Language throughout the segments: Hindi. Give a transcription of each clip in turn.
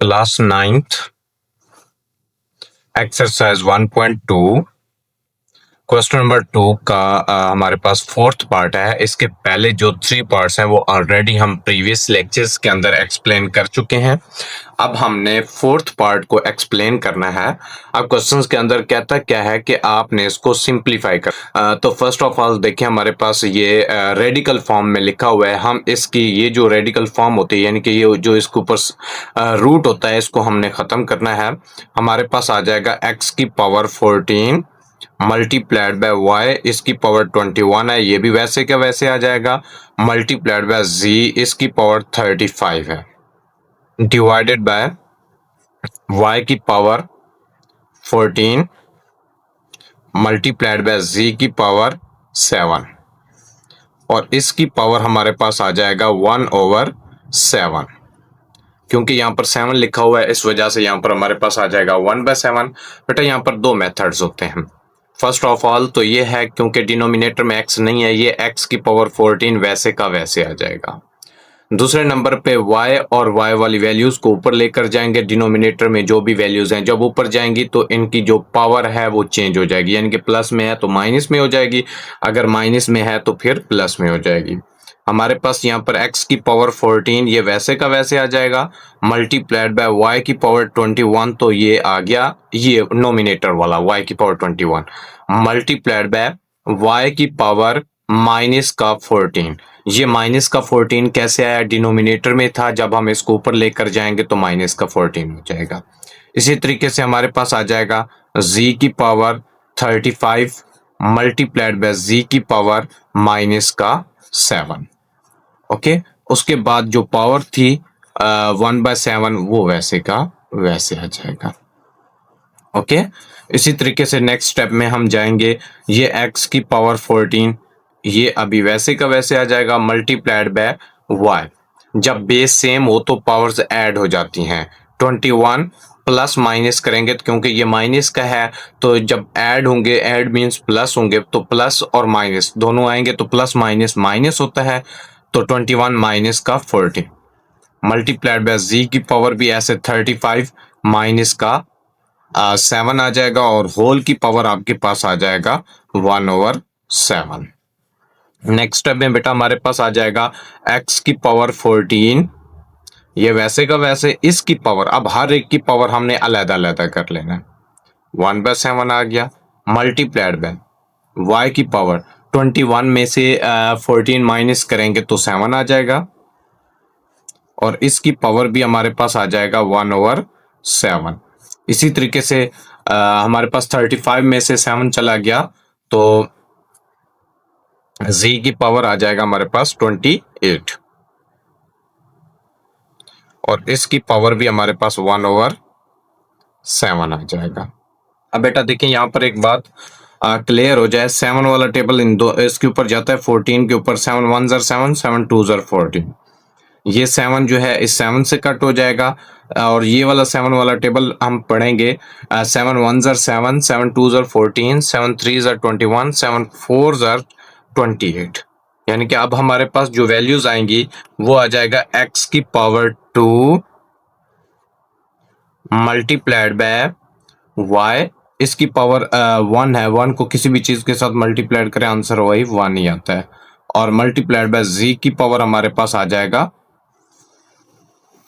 Class ninth exercise 1.2 question number 2 का हमारे पास फोर्थ पार्ट है। इसके पहले जो 3 पार्ट्स हैं वो ऑलरेडी हम प्रीवियस लेक्चर्स के अंदर एक्सप्लेन कर चुके हैं। अब हमने फोर्थ पार्ट को एक्सप्लेन करना है। अब क्वेश्चंस के अंदर कहता क्या है कि आपने इसको सिंप्लीफाई कर तो फर्स्ट ऑफ ऑल देखिए हमारे पास ये रेडिकल फॉर्म में लिखा हुआ है। हम इसकी ये जो रेडिकल फॉर्म होती है यानी कि ये जो इसके ऊपर रूट होता है इसको हमने ख़त्म करना है। हमारे पास आ जाएगा x की पावर 14 मल्टीप्लाइड बाय y इसकी पावर 21 है, ये भी वैसे क्या वैसे आ जाएगा, मल्टीप्लाइड बाय z इसकी पावर 35 है, डिवाइडेड बाय y की पावर 14 मल्टीप्लाइड बाय z की पावर 7 और इसकी पावर हमारे पास आ जाएगा 1/7। क्योंकि यहाँ पर 7 लिखा हुआ है इस वजह से यहाँ पर हमारे पास आ जाएगा 1/7। बेटा यहाँ पर दो मेथड्स होते हैं। फर्स्ट ऑफ ऑल तो ये है क्योंकि डिनोमिनेटर में x नहीं है, ये x की पावर 14 वैसे का वैसे आ जाएगा। दूसरे नंबर पे y और y वाली वैल्यूज को ऊपर लेकर जाएंगे, डिनोमिनेटर में जो भी वैल्यूज हैं जब ऊपर जाएंगी तो इनकी जो पावर है वो चेंज हो जाएगी, यानी कि प्लस में है तो माइनस में हो जाएगी, अगर माइनस में है तो फिर प्लस में हो जाएगी। हमारे पास यहाँ पर x की पावर 14 ये वैसे का वैसे आ जाएगा, मल्टीप्लाइड बाय y की पावर 21 तो ये आ गया ये नोमिनेटर वाला y की पावर 21 मल्टीप्लाइड बाय y की पावर माइनस का 14। ये माइनस का 14 कैसे आया, डिनोमिनेटर में था, जब हम इसको ऊपर लेकर जाएंगे तो माइनस का 14 हो जाएगा। इसी तरीके से हमारे पास आ जाएगा z की पावर 35 मल्टीप्लाइड बाय z की पावर माइनस का 7। ओके, उसके बाद जो पावर थी 1/7 वो वैसे का वैसे आ जाएगा। ओके, इसी तरीके से नेक्स्ट स्टेप में हम जाएंगे, ये x की पावर 14 ये अभी वैसे का वैसे आ जाएगा, मल्टीप्लाइड बाय y। जब बेस सेम हो तो पावर्स ऐड हो जाती हैं, 21 प्लस माइनस करेंगे तो क्योंकि ये माइनस का है तो जब ऐड होंगे, ऐड मीन्स प्लस होंगे, तो प्लस और माइनस दोनों आएंगे तो प्लस माइनस माइनस होता है, तो 21 माइनस का 14 मल्टीप्लाइड बाय z की पावर भी ऐसे 35 माइनस का 7 आ जाएगा और होल की पावर आपके पास आ जाएगा 1/7। नेक्स्ट स्टेप में बेटा हमारे पास आ जाएगा x की पावर 14 ये वैसे का वैसे, इसकी पावर अब हर एक की पावर हमने अलग अलग कर लेना है, 1/7 आ गया, मल्टीप्लाइड बाय y की पावर 21 में से 14 माइनस करेंगे तो 7 आ जाएगा और इसकी पावर भी हमारे पास आ जाएगा 1/7। इसी तरीके से हमारे पास 35 में से 7 चला गया तो z की पावर आ जाएगा हमारे पास 28 और इसकी पावर भी हमारे पास 1/7 आ जाएगा। अब बेटा देखिए यहाँ पर एक बात क्लियर हो जाए, 7 वाला टेबल इन दो इसके ऊपर जाता है 14 के ऊपर, 7 1 7 7 2 14, ये 7 जो है इस 7 से कट हो जाएगा और ये वाला 7 वाला टेबल हम पढ़ेंगे 7 1 7 7 2 14 7 3 21 7 4 28, यानी कि अब हमारे पास जो वैल्यूज आएंगी वो आ जाएगा x की पावर 2 मल्टीप्लाइड बाय y इसकी पावर 1 है, 1 को किसी भी चीज के साथ मल्टीप्लाइड करें आंसर वही 1 ही आता है और मल्टीप्लाइड बाय z की पावर हमारे पास आ जाएगा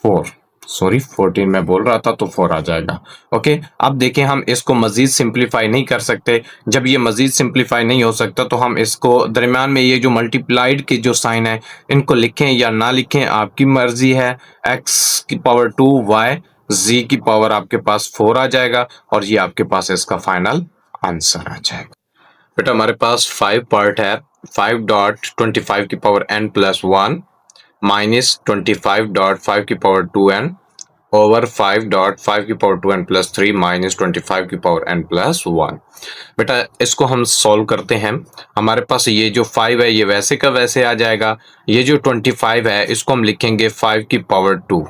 4, सॉरी 14 मैं बोल रहा था तो 4 आ जाएगा। ओके, अब देखें हम इसको मजीद सिंप्लीफाई नहीं कर सकते, जब ये मजीद सिंप्लीफाई नहीं हो सकता तो हम इसको दरमियान में ये जो मल्टीप्लाइड के जो साइन है इनको लिखें या ना लिखें आपकी मर्जी है, x की पावर 2 y z की पावर आपके पास 4 आ जाएगा और ये आपके पास इसका फाइनल आंसर आ जाएगा। बेटा हमारे पास 5 पार्ट है, 5.25 की पावर n+1 माइनस 25.5 की पावर 2n ओवर 5.5 की पावर 2n+3 माइनस 25 की पावर n+1। बेटा इसको हम सॉल्व करते हैं, हमारे पास ये जो 5 है ये वैसे का वैसे आ जाएगा, ये जो 25 है इसको हम लिखेंगे 5 की पावर 2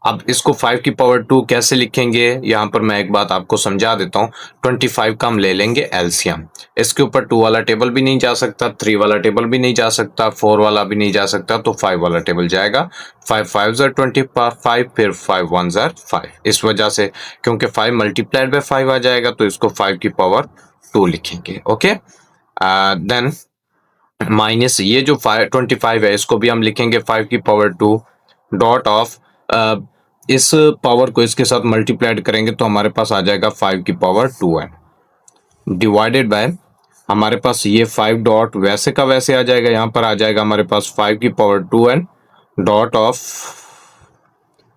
अब इसको 5 की पावर 2 कैसे लिखेंगे, यहाँ पर मैं एक बात आपको समझा देता हूँ। 25 का हम ले लेंगे एलसीएम। इसके ऊपर 2 वाला टेबल भी नहीं जा सकता, 3 वाला टेबल भी नहीं जा सकता, 4 वाला भी नहीं जा सकता, तो 5 वाला टेबल जाएगा। 5 5 25, फिर 5 1 5। इस वजह से क्योंकि 5 मल्टीप्लाइड बाय 5 आ जाएगा, तो इसको 5 की पावर 2 लिखेंगे। ओके, देन माइनस ये जो 25 है इसको भी हम लिखेंगे 5 की पावर 2 डॉट ऑफ इस पावर को इसके साथ मल्टीप्लाइड करेंगे तो हमारे पास आ जाएगा 5 की पावर 2n डिवाइडेड बाय हमारे पास ये 5 डॉट वैसे का वैसे आ जाएगा, यहाँ पर आ जाएगा हमारे पास 5 की पावर 2n डॉट ऑफ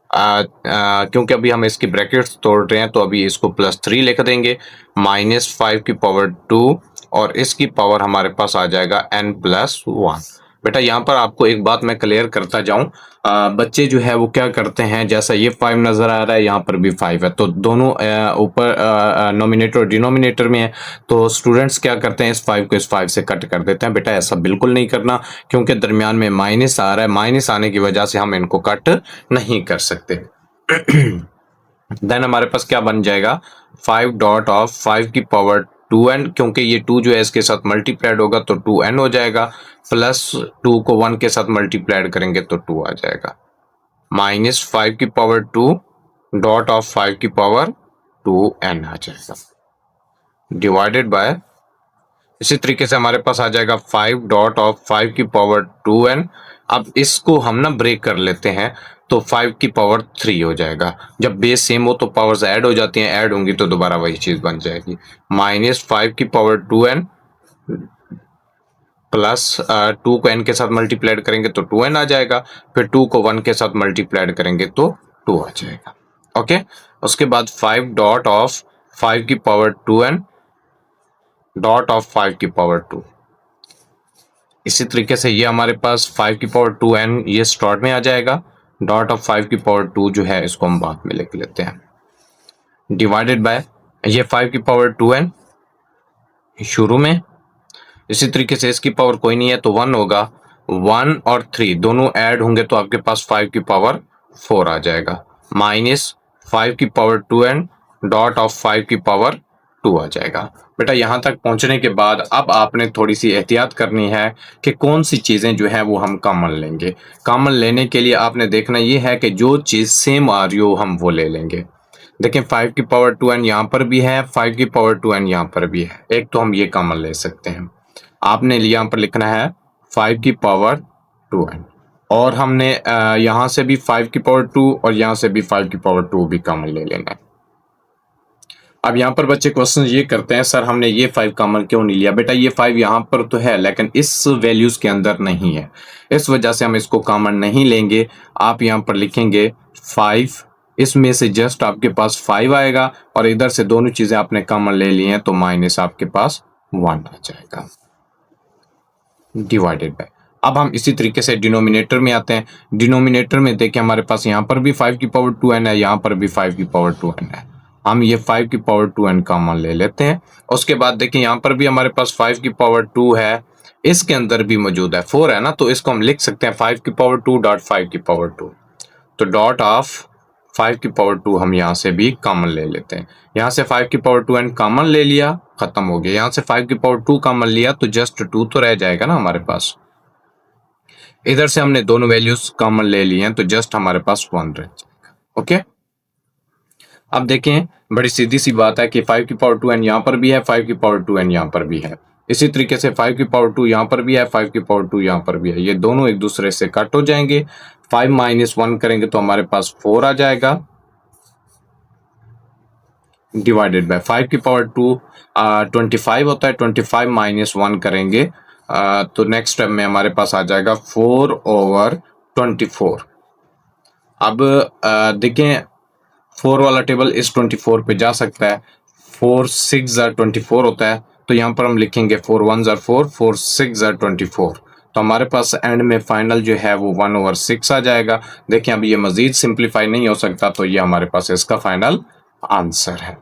क्योंकि अभी हम इसकी ब्रैकेट्स तोड़ रहे हैं तो अभी इसको +3 लिख देंगे, -5 की पावर 2 और इसकी पावर हमारे पास आ जाएगा n+1। बेटा यहाँ पर आपको एक बात मैं क्लियर करता जाऊं, बच्चे जो है वो क्या करते हैं, जैसा ये 5 नज़र आ रहा है यहाँ पर भी 5 है, तो दोनों ऊपर नोमिनेटर और डिनोमिनेटर में है, तो स्टूडेंट्स क्या करते हैं इस 5 को इस 5 से कट कर देते हैं। बेटा ऐसा बिल्कुल नहीं करना, क्योंकि दरमियान में माइनस आ रहा है, माइनस आने की वजह से हम इनको कट नहीं कर सकते। देन हमारे पास क्या बन जाएगा 5 डॉट ऑफ 5 की पावर 2n, क्योंकि ये 2 जो है इसके साथ मल्टीप्लाइड होगा तो 2n हो जाएगा, प्लस 2 को 1 के साथ मल्टीप्लाइड करेंगे तो 2 आ जाएगा, -5 की पावर 2 डॉट ऑफ 5 की पावर 2n आ जाएगा, डिवाइडेड बाय इसी तरीके से हमारे पास आ जाएगा 5 डॉट ऑफ 5 की पावर 2n। अब इसको हम ना ब्रेक कर लेते हैं तो 5 की पावर 3 हो जाएगा। जब बेस सेम हो तो पावर्स ऐड हो जाती हैं, ऐड होंगी तो दोबारा वही चीज बन जाएगी, -5 की पावर 2n प्लस 2 को n के साथ मल्टीप्लाइड करेंगे तो 2n आ जाएगा, फिर 2 को 1 के साथ मल्टीप्लाइड करेंगे तो 2 आ जाएगा। ओके, उसके बाद 5 डॉट ऑफ 5 की पावर 2n डॉट ऑफ 5 की पावर 2। इसी तरीके से ये हमारे पास 5 की पावर 2n ये स्टार्ट में आ जाएगा, डॉट ऑफ 5 की पावर 2 जो है इसको हम बाद में लिख लेते हैं, डिवाइडेड बाय ये 5 की पावर 2n शुरू में। इसी तरीके से इसकी पावर कोई नहीं है तो 1 होगा, 1 और 3 दोनों ऐड होंगे तो आपके पास 5 की पावर 4 आ जाएगा, -5 की पावर 2n डॉट ऑफ 5 की पावर 2 आ जाएगा। बेटा यहाँ तक पहुंचने के बाद अब आपने थोड़ी सी एहतियात करनी है कि कौन सी चीज़ें जो है वो हम कॉमन लेंगे। कॉमन लेने के लिए आपने देखना ये है कि जो चीज़ सेम आ रही हो हम वो ले लेंगे। देखें 5 की पावर 2n यहाँ पर भी है, 5 की पावर 2n यहाँ पर भी है, एक तो हम ये कॉमन ले सकते हैं। आपने यहाँ पर लिखना है 5 की पावर 2n और हमने यहाँ से भी 5 की पावर 2 और यहाँ से भी 5 की पावर 2 भी कॉमन ले लेना है। अब यहाँ पर बच्चे क्वेश्चन ये करते हैं सर हमने ये 5 कॉमन क्यों नहीं लिया। बेटा ये 5 यहाँ पर तो है लेकिन इस वैल्यूज के अंदर नहीं है, इस वजह से हम इसको कॉमन नहीं लेंगे। आप यहाँ पर लिखेंगे 5, इसमें से जस्ट आपके पास 5 आएगा और इधर से दोनों चीजें आपने कॉमन ले ली हैं तो माइनस आपके पास 1 आ जाएगा, डिवाइडेड बाय। अब हम इसी तरीके से डिनोमिनेटर में आते हैं। डिनोमिनेटर में देखिए हमारे पास यहाँ पर भी 5 की पावर 2n है, यहाँ पर भी 5 की पावर 2n है, हम ये 5 की पावर 2n कॉमन ले लेते हैं। उसके बाद देखिए यहाँ पर भी हमारे पास 5 की पावर 2 है, इसके अंदर भी मौजूद है 4 है ना, तो इसको हम लिख सकते हैं 5 की पावर 2 डॉट 5 की पावर 2, तो डॉट ऑफ 5 की पावर 2 हम यहाँ से भी कॉमन ले लेते हैं। यहाँ से 5 की पावर 2n कॉमन ले लिया, खत्म हो गया। यहाँ से 5 की पावर 2 कॉमन लिया तो जस्ट 2 तो रह जाएगा ना हमारे पास। इधर से हमने दोनों वैल्यूज कॉमन ले लिए हैं तो जस्ट हमारे पास 1 रह जाएगा। ओके, अब देखें बड़ी सीधी सी बात है कि 5 की पावर 2n यहाँ पर भी है, 5 की पावर 2n यहाँ पर भी है, इसी तरीके से 5 की पावर 2 यहाँ पर भी है, 5 की पावर 2 यहाँ पर भी है, ये दोनों एक दूसरे से कट हो जाएंगे। 5 माइनस 1 करेंगे तो हमारे पास 4 आ जाएगा, डिवाइडेड बाय 5 की पावर 2 25 होता है, 25 माइनस 1 करेंगे तो नेक्स्ट स्टेप में हमारे पास आ जाएगा 4/24। अब देखें 4 वाला टेबल इस 24 पे जा सकता है, 4 6 24 होता है, तो यहाँ पर हम लिखेंगे 4 1 4, 4 6 24, तो हमारे पास एंड में फाइनल जो है वो 1/6 आ जाएगा। देखें अब ये मजीद सिंप्लीफाई नहीं हो सकता, तो ये हमारे पास इसका फाइनल आंसर है।